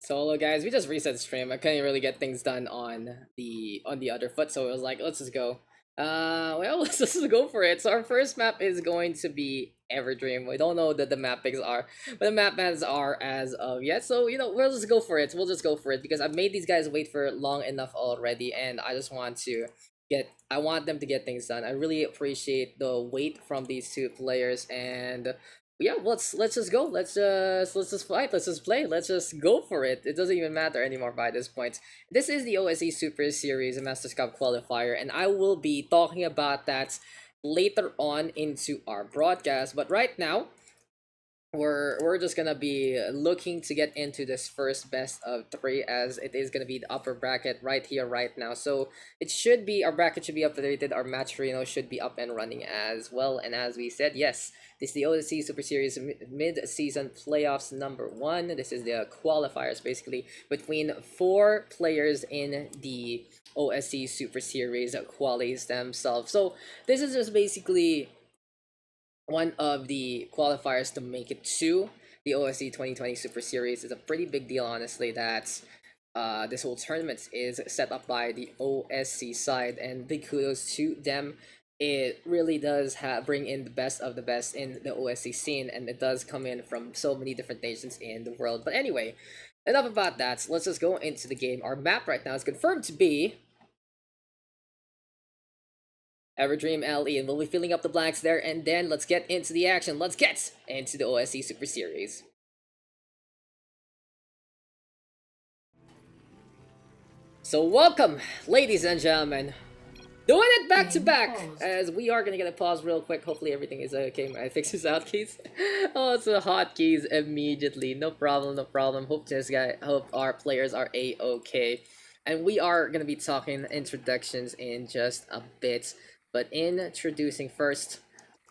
So hello guys, we just reset the stream. I couldn't really get things done on the other foot, so it was like, let's just go. Well, let's just go for it. So our first map is going to be Everdream. We don't know that the map picks are, but the map maps are as of yet. So we'll just go for it. We'll just go for it because I've made these guys wait for long enough already, and I just want to I want them to get things done. I really appreciate the wait from these two players, and yeah, let's just go. Let's just fight. Let's just play. Let's just go for it. It doesn't even matter anymore by this point. This is the OSC Super Series, a Masters Cup qualifier, and I will be talking about that later on into our broadcast. But right now, we're just gonna be looking to get into this first best of three, as it is gonna be the upper bracket right here right now. So it should be, our bracket should be updated, our match Reno should be up and running as well. And as we said, yes, this is the OSC Super Series mid-season playoffs number 1. This is the qualifiers basically between 4 players in the OSC Super Series qualies themselves. So this is just basically one of the qualifiers to make it to the OSC 2020 Super Series. Is a pretty big deal, honestly, that this whole tournament is set up by the OSC side, and big kudos to them. It really does bring in the best of the best in the OSC scene, and it does come in from so many different nations in the world. But anyway, enough about that. Let's just go into the game. Our map right now is confirmed to be Everdream LE, and we'll be filling up the blanks there, and then let's get into the action. Let's get into the OSC Super Series. So welcome, ladies and gentlemen. Doing it back to back, as we are gonna get a pause real quick. Hopefully everything is okay. I fix his hotkeys. Oh, it's the hotkeys immediately. No problem, no problem. Hope our players are a-okay. And we are gonna be talking introductions in just a bit. But introducing first,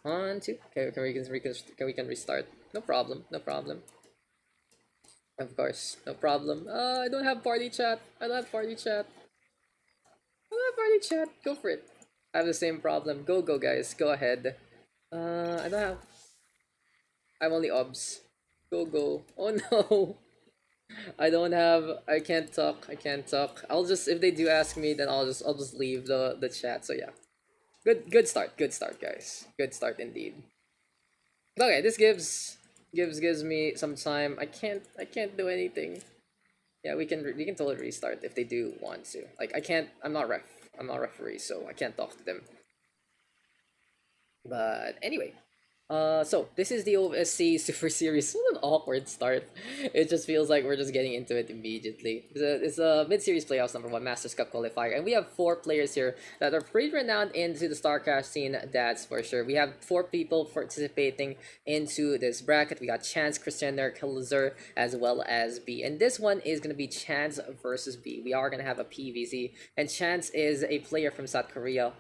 1, 2. Okay, we can restart. No problem, no problem. Of course, no problem. I don't have party chat. I don't have party chat. I don't have party chat. Go for it. I have the same problem. Go guys. Go ahead. I don't have. I'm only obs. Go. Oh no. I don't have. I can't talk. I can't talk. I'll just, if they do ask me, then I'll just leave the chat. So yeah. Good start. Good start, guys. Good start indeed. Okay, this gives me some time. I can't do anything. Yeah, we can totally restart if they do want to. Like, I can't. I'm not ref. I'm not referee, so I can't talk to them. But anyway, so this is the OSC Super Series. What an awkward start. It just feels like we're just getting into it immediately. It's a mid-series playoffs number 1 Masters Cup qualifier, and we have 4 players here that are pretty renowned into the StarCraft scene. That's for sure. We have 4 people participating into this bracket. We got Chance, Christianer, Kalizer, as well as B. And this one is gonna be Chance versus B. We are gonna have a PVZ, and Chance is a player from South Korea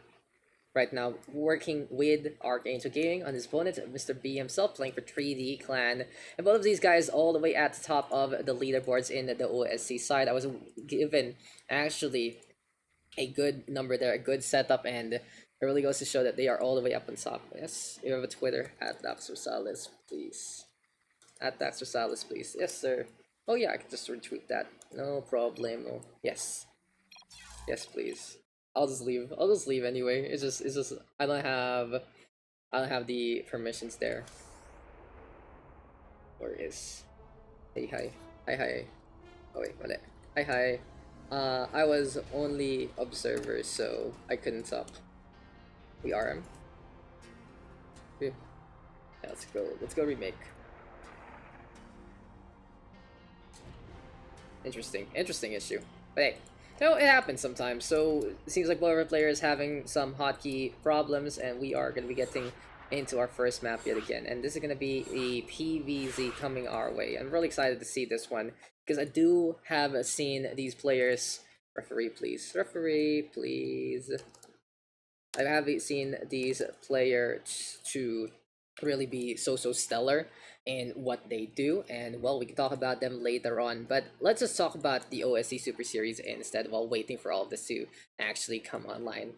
right now, working with Archangel Gaming on his opponent, Mr. B himself, playing for 3D Clan. And both of these guys all the way at the top of the leaderboards in the OSC side. I was given, actually, a good number there, a good setup, and it really goes to show that they are all the way up on top. Yes, you have a Twitter, at Daks Rosales, please. At Daks Rosales, please. Yes, sir. Oh yeah, I can just retweet that. No problemo. Yes. Yes, please. I'll just leave. I'll just leave anyway. It's just I don't have the permissions there. Where is? Hey, hi. Hi. Oh wait, wala. Hi. I was only observer, so I couldn't talk. We RM. Yeah, let's go. Let's go remake. Interesting issue. But hey, it happens sometimes. So it seems like both of our players having some hotkey problems, and we are going to be getting into our first map yet again. And this is going to be a PVZ coming our way. I'm really excited to see this one because I do have seen these players. Referee, please. Referee, please. I haven't seen these players to really be so stellar in what they do, and well, we can talk about them later on, but let's just talk about the OSC Super Series instead while waiting for all of this to actually come online.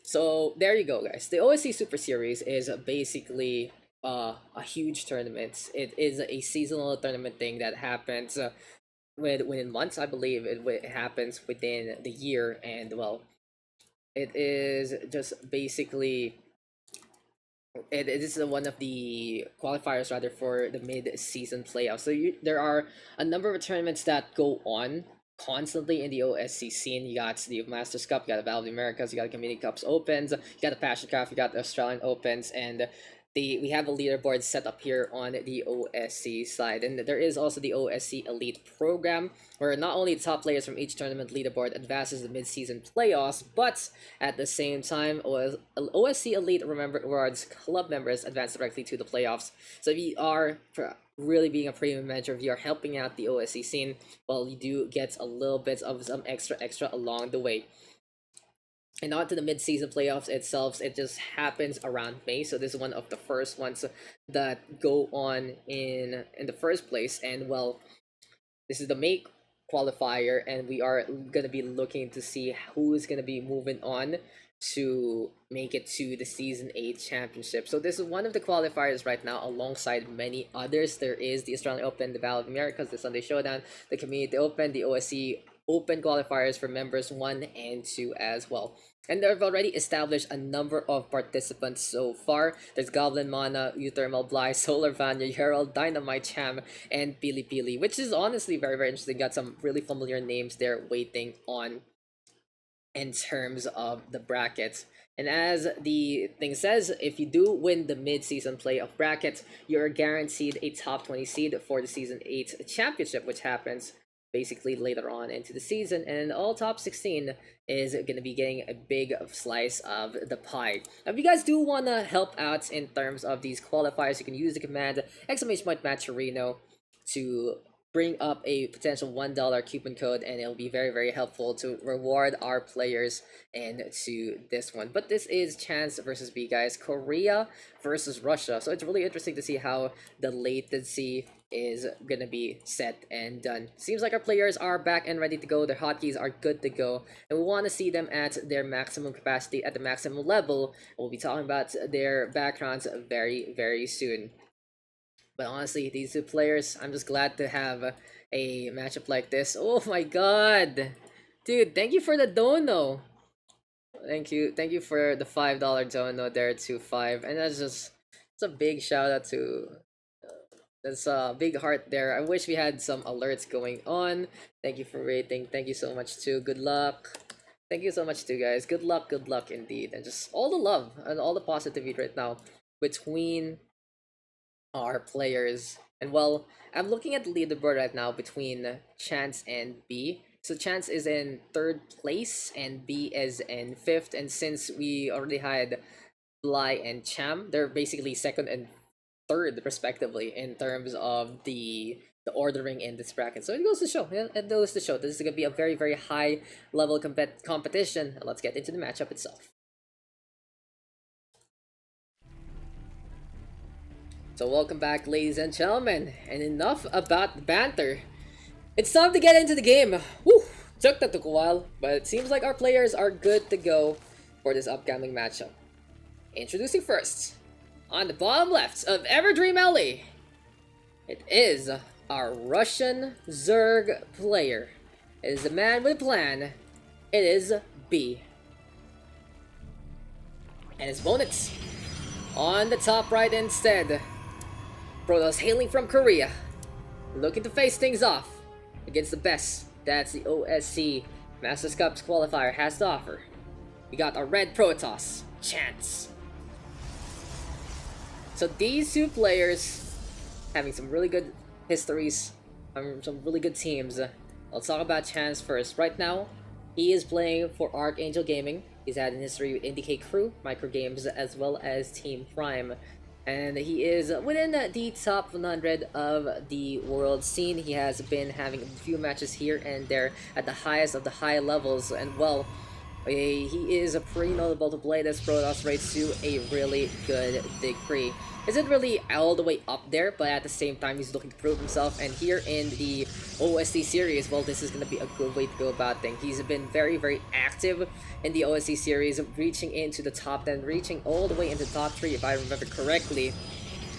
So there you go, guys. The OSC Super Series is basically a huge tournament. It is a seasonal tournament thing that happens within months. I believe it happens within the year, and well, it is just basically it is one of the qualifiers rather for the mid-season playoffs. So there are a number of tournaments that go on constantly in the OSC scene. You got the Masters Cup, you got the Battle of the Americas, you got the Community Cups Opens, you got the Passion Cup, you got the Australian Opens, and we have a leaderboard set up here on the OSC side, and there is also the OSC Elite program, where not only the top players from each tournament leaderboard advances the mid-season playoffs, but at the same time, OSC Elite rewards club members advance directly to the playoffs. So if you are really being a premium manager, if you are helping out the OSC scene, well, you do get a little bit of some extra along the way. And on to the mid-season playoffs itself, it just happens around May, so this is one of the first ones that go on in the first place. And well, this is the May qualifier, and we are gonna be looking to see who is gonna be moving on to make it to the Season 8 Championship. So this is one of the qualifiers right now, alongside many others. There is the Australian Open, the Battle of the Americas, the Sunday Showdown, the Community Open, the OSC Open qualifiers for members 1 and 2 as well. And they've already established a number of participants so far. There's Goblin Mana, Uthermal Bly, Solar Vanya, Herald, Dynamite Cham, and Pili Pili, which is honestly very interesting. Got some really familiar names there waiting on in terms of the brackets. And as the thing says, if you do win the mid-season playoff bracket, you're guaranteed a top 20 seed for the Season 8 Championship, which happens basically later on into the season, and all top 16 is going to be getting a big slice of the pie. Now, if you guys do want to help out in terms of these qualifiers, you can use the command !Maturino to bring up a potential $1 coupon code, and it'll be very helpful to reward our players into this one. But this is Chance versus B, guys. Korea versus Russia. So it's really interesting to see how the latency is gonna be set and done. Seems like our players are back and ready to go. Their hotkeys are good to go, and we want to see them at their maximum capacity, at the maximum level. We'll be talking about their backgrounds very soon. But honestly, these two players, I'm just glad to have a matchup like this. Oh my god! Dude, thank you for the dono! Thank you for the $5 dono there to 5. And it's a big shout out to... That's a big heart there. I wish we had some alerts going on. Thank you for rating. Thank you so much too. Good luck. Thank you so much too, guys. Good luck indeed. And just all the love and all the positivity right now between our players. And well, I'm looking at the leaderboard right now between Chance and B. So Chance is in 3rd place and B is in 5th. And since we already had Bly and Cham, they're basically 2nd and 3rd respectively in terms of the ordering in this bracket. So it goes to show, this is gonna be a very high level competition. Let's get into the matchup itself. So welcome back, ladies and gentlemen, and enough about the banter. It's time to get into the game. Woo! Took a while, but it seems like our players are good to go for this upcoming matchup. Introducing first, on the bottom left of Everdream LA, it is our Russian Zerg player. It is the man with a plan. It is B. And his opponents on the top right instead, Protoss hailing from Korea, looking to face things off against the best that's the OSC Masters Cup qualifier has to offer. We got our red Protoss, Chance. So these two players having some really good histories, some really good teams. Let's talk about Chance first. Right now, he is playing for Archangel Gaming. He's had an history with IndyK Crew, Microgames, as well as Team Prime. And he is within the top 100 of the world scene. He has been having a few matches here and there at the highest of the high levels. And well, he is pretty notable to play this Protoss raid to a really good degree. Isn't really all the way up there, but at the same time he's looking to prove himself. And here in the OSC series, well, this is going to be a good way to go about things. He's been very active in the OSC series, reaching into the top 10, reaching all the way into the top 3 if I remember correctly.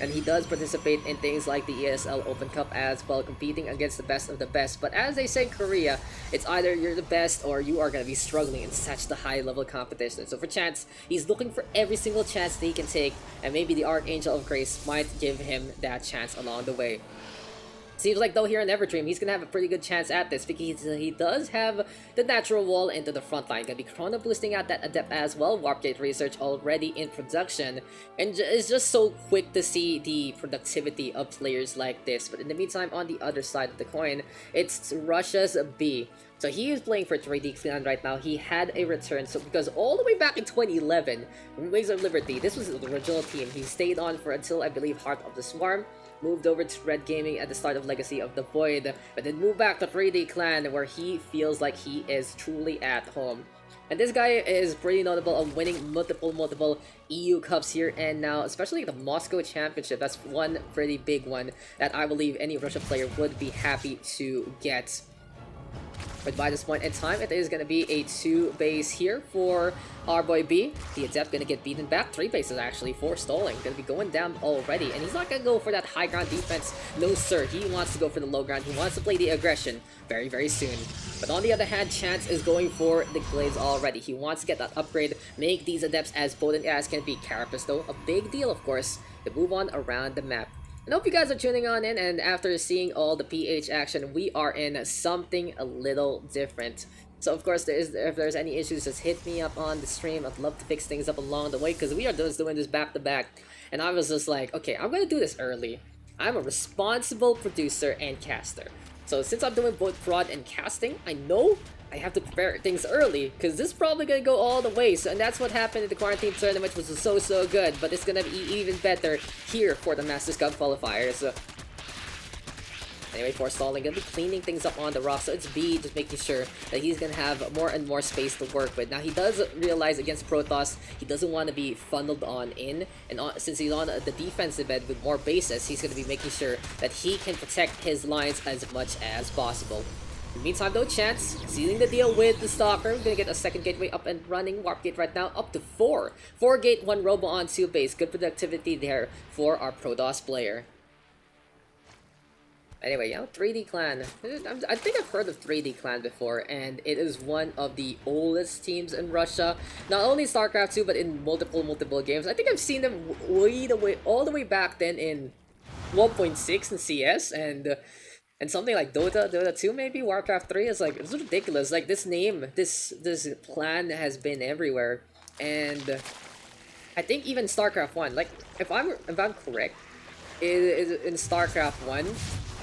and he does participate in things like the ESL Open Cup as well, competing against the best of the best. But as they say in Korea, it's either you're the best or you are going to be struggling in such the high level competition. So for Chance, he's looking for every single chance that he can take, and maybe the Archangel of Grace might give him that chance along the way. Seems like though here in Everdream, he's gonna have a pretty good chance at this because he does have the natural wall into the front line. Gonna be chrono boosting out that Adept as well. Warp Gate research already in production, and it's just so quick to see the productivity of players like this. But in the meantime, on the other side of the coin, it's Russia's B. So he is playing for 3D Clan right now. He had a return, so because all the way back in 2011, Wings of Liberty, this was the original team. He stayed on for until I believe Heart of the Swarm. Moved over to Red Gaming at the start of Legacy of the Void, but then moved back to 3D Clan where he feels like he is truly at home. And this guy is pretty notable of winning multiple EU Cups here and now, especially the Moscow Championship. That's one pretty big one that I believe any Russian player would be happy to get. But by this point in time, it is going to be a 2 base here for our boy B. The Adept going to get beaten back. 3 bases actually for stalling. Going to be going down already. And he's not going to go for that high ground defense. No sir, he wants to go for the low ground. He wants to play the aggression very soon. But on the other hand, Chance is going for the Glaives already. He wants to get that upgrade, make these Adepts as potent as can be. Carapace though, a big deal of course, to move on around the map. I hope you guys are tuning on in, and after seeing all the PH action, we are in something a little different. So of course, if there's any issues, just hit me up on the stream. I'd love to fix things up along the way, because we are just doing this back to back. And I was just like, okay, I'm gonna do this early. I'm a responsible producer and caster. So since I'm doing both prod and casting, I know I have to prepare things early, because this is probably going to go all the way. So, and that's what happened in the Quarantine Tournament, which was so good. But it's going to be even better here for the Masters Cup qualifiers. Anyway, for stalling, going to be cleaning things up on the rock. So it's B, just making sure that he's going to have more and more space to work with. Now, he does realize against Protoss, he doesn't want to be funneled on in. And since he's on the defensive end with more bases, he's going to be making sure that he can protect his lines as much as possible. In the meantime though, Chance sealing the deal with the Stalker. We're gonna get a second gateway up and running. Warp Gate right now up to 4. 4 gate, 1 robo on 2 base. Good productivity there for our Protoss player. Anyway, yeah, 3D Clan. I think I've heard of 3D Clan before, and it is one of the oldest teams in Russia. Not only StarCraft 2, but in multiple games. I think I've seen them all the way back then in 1.6 in CS, and something like Dota 2 maybe, Warcraft 3 is like, it's ridiculous. Like this name, this clan has been everywhere. And I think even StarCraft 1, like if I'm correct, in StarCraft 1,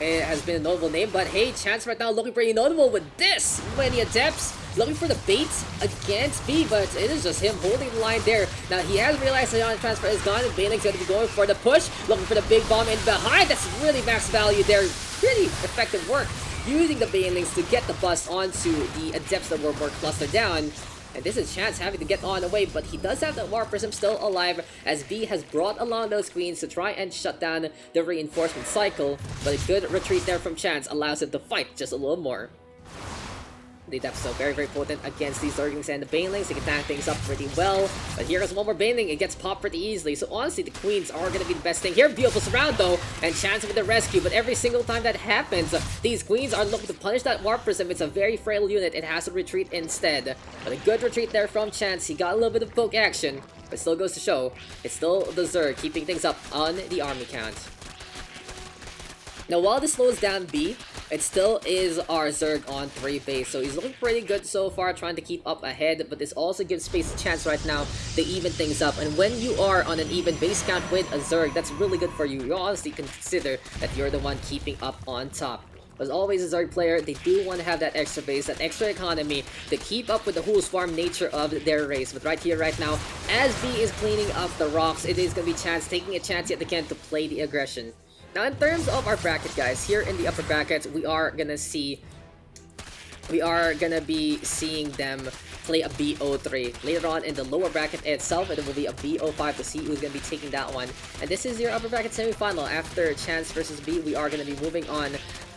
it has been a notable name, but hey, Chance right now looking pretty notable with this many Adepts, looking for the bait against B, but it is just him holding the line there. Now he has realized the transfer is gone, and Bailing's going to be going for the push, looking for the big bomb in behind. That's really max value there. Pretty effective work using the Bailings to get the bust onto the Adepts that were more clustered down. And this is Chance having to get on away, but he does have that War Prism still alive, as B has brought along those queens to try and shut down the reinforcement cycle. But a good retreat there from Chance allows him to fight just a little more. The Adepts so very potent against these Zerglings and the Banelings. They can tank things up pretty well. But here is one more Baneling. It gets popped pretty easily. So honestly, the Queens are going to be the best thing here. Beautiful surround though, and Chance with the rescue. But every single time that happens, these Queens are looking to punish that Warp Prism. It's a very frail unit. It has to retreat instead. But a good retreat there from Chance. He got a little bit of poke action, but still goes to show it's still the Zerg keeping things up on the army count. Now while this slows down B, it still is our Zerg on 3 base, so he's looking pretty good so far, trying to keep up ahead, but this also gives space a chance right now to even things up. And when you are on an even base count with a Zerg, that's really good for you. You honestly consider that you're the one keeping up on top. As always, a Zerg player, they do want to have that extra base, that extra economy to keep up with the whole swarm nature of their race. But right here, right now, as B is cleaning up the rocks, it is going to be Chance taking a chance yet again to play the aggression. Now, in terms of our bracket, guys, here in the upper brackets, we are gonna be seeing them play a BO3. Later on in the lower bracket itself, it will be a BO5 to see who's gonna be taking that one. And this is your upper bracket semifinal. After Chance versus B, we are gonna be moving on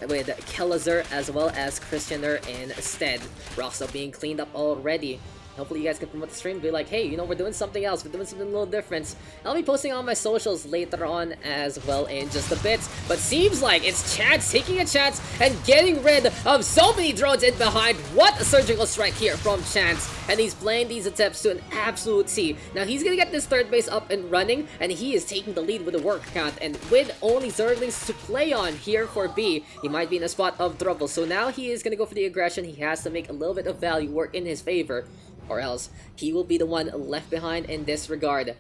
with Kelazur as well as Christianer instead. Roxo being cleaned up already. Hopefully you guys can promote the stream, be like, hey, you know, we're doing something else, we're doing something a little different. I'll be posting on my socials later on as well in just a bit. But seems like it's Chance taking a chance and getting rid of so many drones in behind. What a surgical strike here from Chance. And he's playing these attempts to an absolute T. Now he's gonna get this third base up and running, and he is taking the lead with the work count. And with only Zerglings to play on here for B, he might be in a spot of trouble. So now he is gonna go for the aggression. He has to make a little bit of value work in his favor, or else he will be the one left behind in this regard.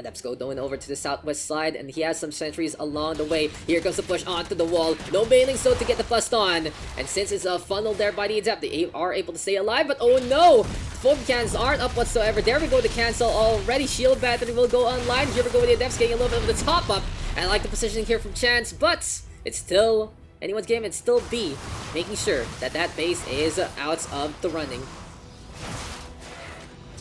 Adepsco going over to the southwest side, and he has some sentries along the way. Here comes the push onto the wall. No bailing so to get the bust on. And since it's a funnel there by the Adept, they are able to stay alive, but oh no! Foam cans aren't up whatsoever. There we go, the cancel already. Shield battery will go online. Here we go with the Adepts getting a little bit of the top up. I like the positioning here from Chance, but it's still anyone's game. It's still B, making sure that that base is out of the running.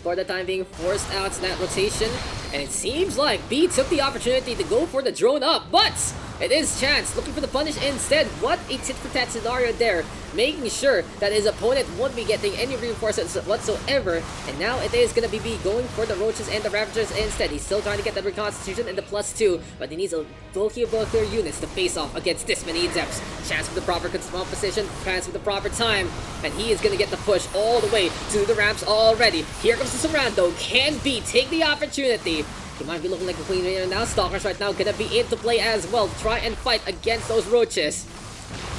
For the time being, forced out that rotation, and it seems like B took the opportunity to go for the drone up, but it is Chance looking for the punish instead. What a tit-for-tat scenario there, making sure that his opponent won't be getting any reinforcements whatsoever, and now it is going to be B going for the Roaches and the Ravagers instead. He's still trying to get the reconstitution and the +2, but he needs a bulky units to face off against this many Adepts. Chance with the proper position, Chance with the proper time, and he is going to get the push all the way to the ramps already. Here comes the surround though. Can B take the opportunity? He might be looking like a queen right now. Stalkers right now gonna be into play as well. Try and fight against those Roaches.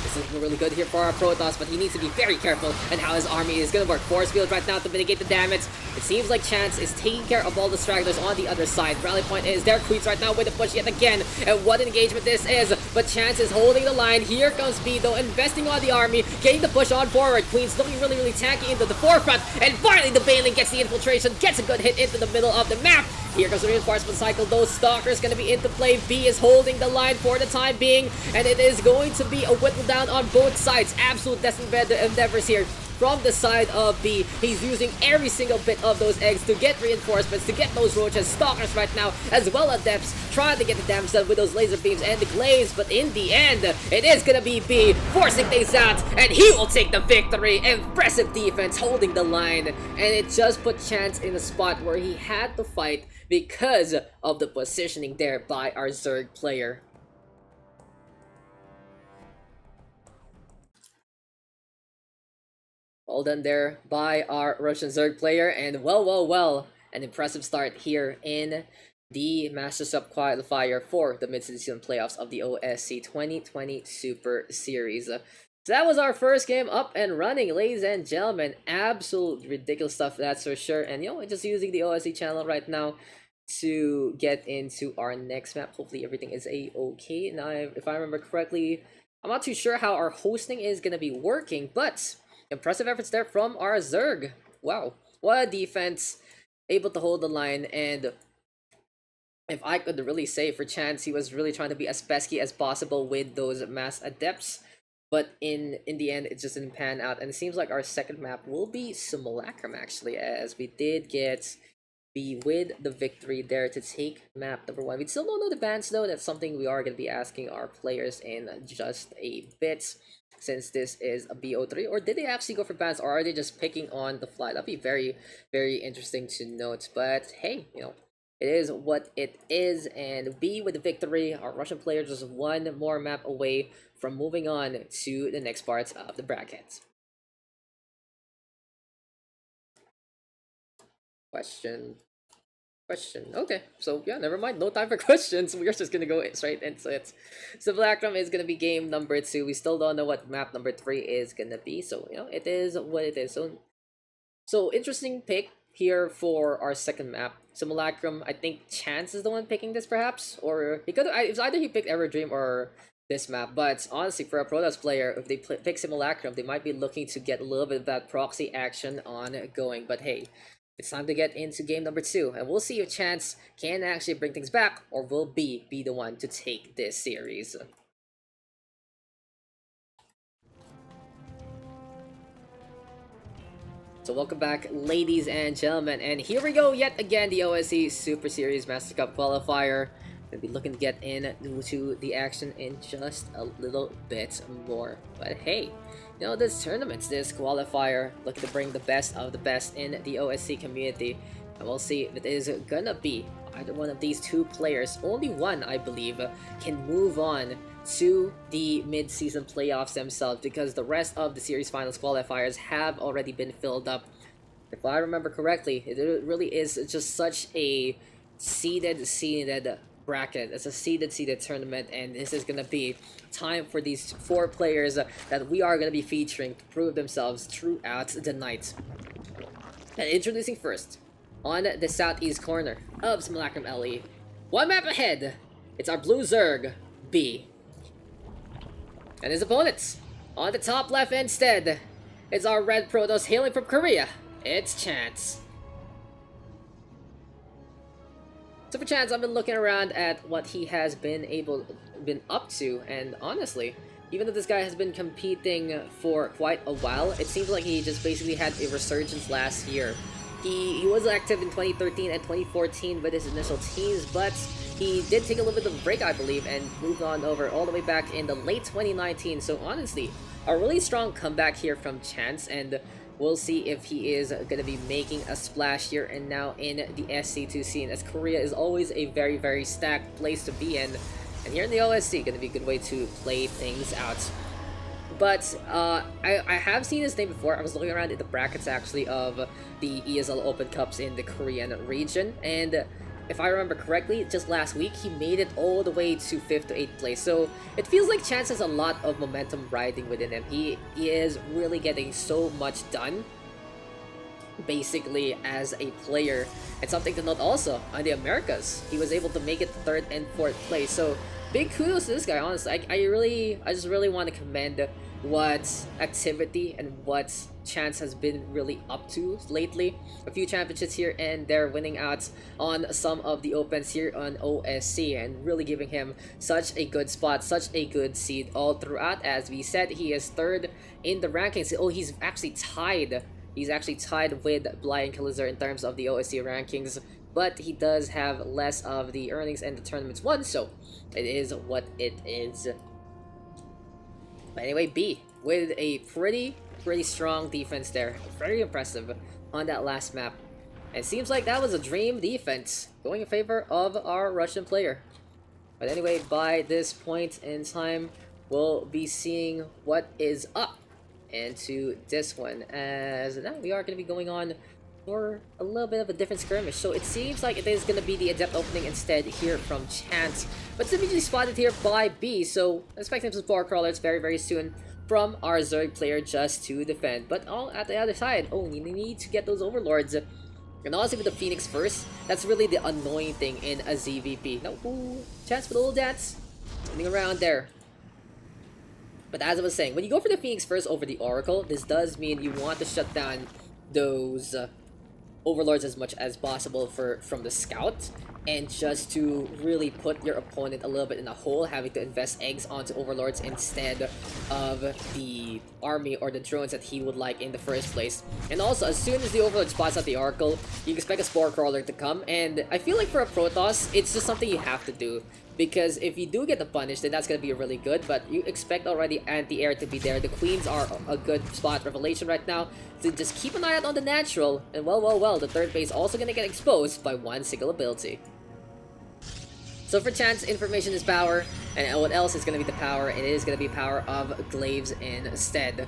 This is really good here for our Protoss, but he needs to be very careful and how his army is gonna work. Force field right now to mitigate the damage. It seems like Chance is taking care of all the stragglers on the other side. Rally point is there. Queens right now with the push yet again. And what an engagement this is. But Chance is holding the line. Here comes B though, investing on the army, getting the push on forward. Queens looking really tanky into the forefront. And finally the Bailing gets the infiltration, gets a good hit into the middle of the map. Here comes the reinforcement cycle. Those Stalkers gonna be into play. B is holding the line for the time being, and it is going to be a whittle down on both sides. Absolute desperate endeavors here from the side of B. He's using every single bit of those eggs to get reinforcements, to get those Roaches. Stalkers right now, as well as Adepts, trying to get the damage done with those laser beams and the glaze, but in the end, it is gonna be B forcing things out, and he will take the victory. Impressive defense, holding the line, and it just put Chance in a spot where he had to fight because of the positioning there by our Zerg player. All done there by our Russian Zerg player, and well, an impressive start here in the Masters Cup qualifier for the mid-season playoffs of the OSC 2020 Super Series. So that was our first game up and running, ladies and gentlemen. Absolute ridiculous stuff, that's for sure. And you know, just using the OSC channel right now to get into our next map. Hopefully everything is a-okay. Now, if I remember correctly, I'm not too sure how our hosting is going to be working, but impressive efforts there from our Zerg. Wow, what a defense. Able to hold the line, and if I could really say for Chance, he was really trying to be as pesky as possible with those mass Adepts. But in the end, it just didn't pan out, and it seems like our second map will be Simulacrum actually, as we did get B with the victory there to take map number 1. We still don't know the bans though. That's something we are going to be asking our players in just a bit, since this is a BO3. Or did they actually go for bans, or are they just picking on the fly? That'd be very interesting to note. But hey, you know, it is what it is, and B with the victory. Our Russian player just one more map away from moving on to the next parts of the bracket. Question. Okay, so yeah, never mind. No time for questions. We're just gonna go straight into it. So Simulacrum is gonna be game number 2. We still don't know what map number 3 is gonna be. So you know, it is what it is. So interesting pick here for our second map, Simulacrum. I think Chance is the one picking this, perhaps, or he could. It's either he picked Everdream or this map. But honestly, for a Protoss player, if they pick Simulacrum, they might be looking to get a little bit of that proxy action on going. But hey, it's time to get into game number 2, and we'll see if Chance can actually bring things back, or will B be the one to take this series. So welcome back, ladies and gentlemen, and here we go yet again, the OSC Super Series Master Cup Qualifier. Gonna be looking to get into the action in just a little bit more. But hey, you know, this tournament, this qualifier, looking to bring the best of the best in the OSC community. And we'll see if it is gonna be either one of these two players. Only one, I believe, can move on to the mid-season playoffs themselves, because the rest of the series finals qualifiers have already been filled up. If I remember correctly, it really is just such a seeded bracket. It's a seeded tournament, and this is gonna be time for these 4 players that we are gonna be featuring to prove themselves throughout the night. And introducing first, on the southeast corner of Simulacrum LE, one map ahead, it's our blue Zerg, B. And his opponents, on the top left instead, it's our red Protoss hailing from Korea, it's Chance. So for Chance, I've been looking around at what he has been up to, and honestly, even though this guy has been competing for quite a while, it seems like he just basically had a resurgence last year. He was active in 2013 and 2014 with his initial teams, but he did take a little bit of a break, I believe, and moved on over all the way back in the late 2019. So honestly, a really strong comeback here from Chance, and we'll see if he is going to be making a splash here and now in the SC2 scene, as Korea is always a very, very stacked place to be in. And here in the OSC, going to be a good way to play things out. But I have seen his name before. I was looking around at the brackets actually of the ESL Open Cups in the Korean region, and if I remember correctly, just last week he made it all the way to 5th to 8th place. So it feels like Chance has a lot of momentum riding within him. He is really getting so much done, basically, as a player. And something to note also, on the Americas, he was able to make it 3rd and 4th place. So big kudos to this guy, honestly. I just really want to commend what activity and what Chance has been really up to lately. A few championships here and there, winning out on some of the opens here on OSC, and really giving him such a good spot, such a good seed all throughout. As we said, he is 3rd in the rankings. Oh, he's actually tied. He's actually tied with Bly and Kalizer in terms of the OSC rankings, but he does have less of the earnings and the tournaments won, so it is what it is. But anyway, B with a pretty strong defense there. Very impressive on that last map. And it seems like that was a dream defense going in favor of our Russian player. But anyway, by this point in time, we'll be seeing what is up into this one, as now we are going to be going on for a little bit of a different skirmish. So it seems like it is going to be the Adept opening instead here from Chance, but it's immediately spotted here by B, so expecting some Spore Crawlers very soon from our Zerg player just to defend. But all at the other side, oh, you need to get those Overlords. And honestly, with the Phoenix first, that's really the annoying thing in a ZVP. No, ooh, Chance for the old dance, running around there. But as I was saying, when you go for the Phoenix first over the Oracle, this does mean you want to shut down those Overlords as much as possible from the Scout, and just to really put your opponent a little bit in a hole, having to invest eggs onto Overlords instead of the army or the drones that he would like in the first place. And also, as soon as the Overlord spots out the Oracle, you expect a Spore Crawler to come, and I feel like for a Protoss, it's just something you have to do. Because if you do get the punish, then that's going to be really good, but you expect already anti-air to be there. The Queens are a good spot. Revelation right now, so just keep an eye out on the natural, and well, the 3rd base also going to get exposed by one single ability. So for Chance, information is power, and what else is going to be the power? It is going to be power of Glaives instead.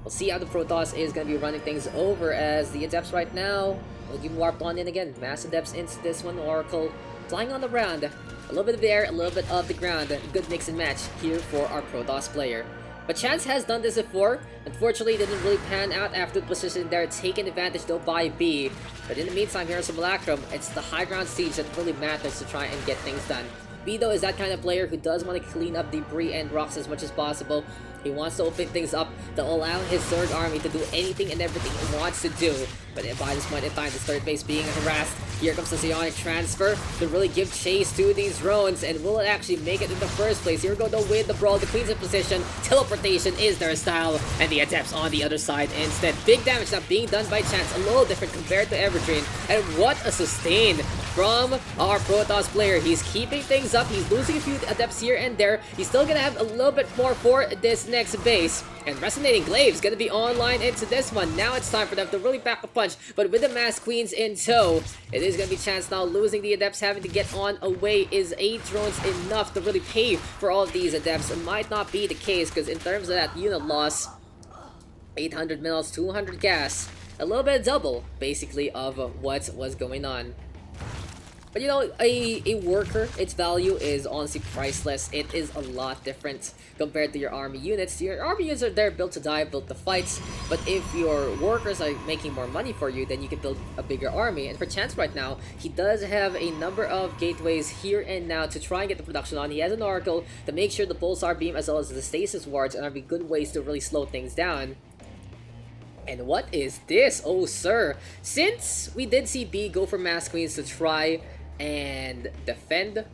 We'll see how the Protoss is going to be running things over, as the Adepts right now will be warped on in again. Mass Adepts into this one. Oracle flying on the ground. A little bit of the air, a little bit of the ground. Good mix and match here for our Protoss player. But Chance has done this before. Unfortunately, it didn't really pan out after the position there, taken advantage though by B. But in the meantime, here in Simulacrum, it's the high ground siege that really matters to try and get things done. B though is that kind of player who does want to clean up debris and rocks as much as possible. He wants to open things up to allow his Zerg army to do anything and everything he wants to do. But by this point in time, this 3rd base being harassed, here comes the Psionic transfer to really give chase to these drones. And will it actually make it in the first place? Here we go though with the brawl. The Queen's in position. Teleportation is their style. And the Adepts on the other side instead. Big damage now being done by Chance. A little different compared to Everdream. And what a sustain from our Protoss player. He's keeping things up. He's losing a few adepts here and there. He's still gonna have a little bit more for this next base. And Resonating Glaive's gonna be online into this one. Now it's time for them to really pack a punch. But with the Masked Queens in tow, it is gonna be chance now. Losing the adepts, having to get on away. Is 8 drones enough to really pay for all of these adepts? It might not be the case, because in terms of that unit loss, 800 mils, 200 gas, a little bit double, basically, of what was going on. But you know, a worker, its value is honestly priceless. It is a lot different compared to your army units. Your army units are there built to die, built to fight. But if your workers are making more money for you, then you can build a bigger army. And for Chance right now, he does have a number of gateways here and now to try and get the production on. He has an Oracle to make sure the Pulsar Beam as well as the Stasis Wards are be good ways to really slow things down. And what is this? Oh, sir. Since we did see B go for Masked Queens to try and defend,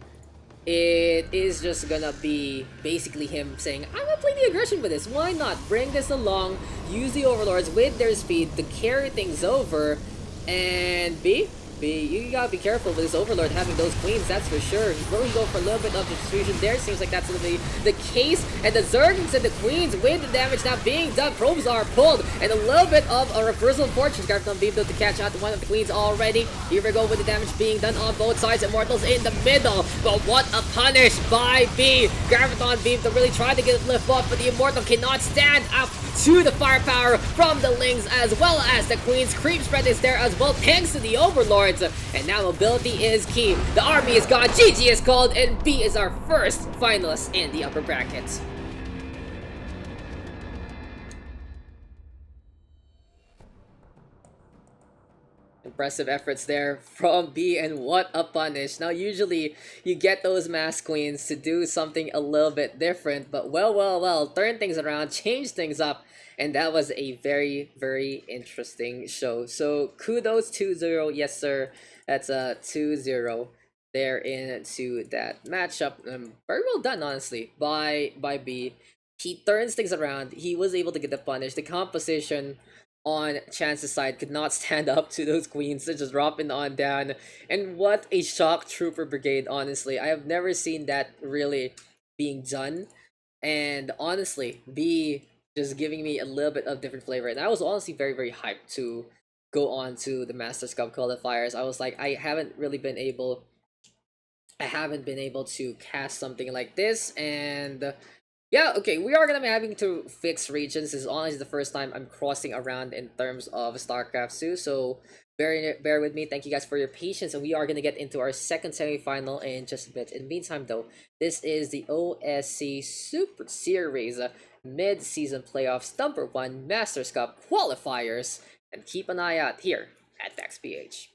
it is just gonna be basically him saying, I'm gonna play the aggression with this. Why not? Bring this along, use the Overlords with their speed to carry things over. And B, you gotta be careful with this Overlord having those queens, that's for sure. He's really going for a little bit of distribution there. Seems like that's gonna be the case. And the Zerglings and the queens with the damage now being done. Probes are pulled. And a little bit of a reversal of fortune. Garfton being able to catch out to one of the queens already. Here we go with the damage being done on both sides. Immortals in the middle. But what a punish by B. Garfton beam to really try to get it lift off, but the Immortal cannot stand up to the firepower from the Lings as well as the queens. Creep spread is there as well thanks to the Overlords. And now mobility is key. The army is gone. GG is called, and B is our first finalist in the upper brackets. Impressive efforts there from B, and what a punish. Now usually you get those Masked Queens to do something a little bit different, but well, turn things around, change things up, and that was a very interesting show. So kudos 2-0, yes sir, that's a 2-0 there into that matchup. Very well done honestly by B. He turns things around, he was able to get the punish. The composition on Chance's side could not stand up to those queens. They're just dropping on down. And what a shock trooper brigade, honestly. I have never seen that really being done. And honestly, B just giving me a little bit of different flavor. And I was honestly very hyped to go on to the Masters Cup qualifiers. I was like, I haven't been able to cast something like this. And yeah, okay, we are gonna be having to fix regions. This is honestly the first time I'm crossing around in terms of StarCraft 2, so bear with me. Thank you guys for your patience, and we are gonna get into our second semifinal in just a bit. In the meantime, though, this is the OSC Super Series mid-season playoffs #1 Masters Cup qualifiers, and keep an eye out here at Daks PH.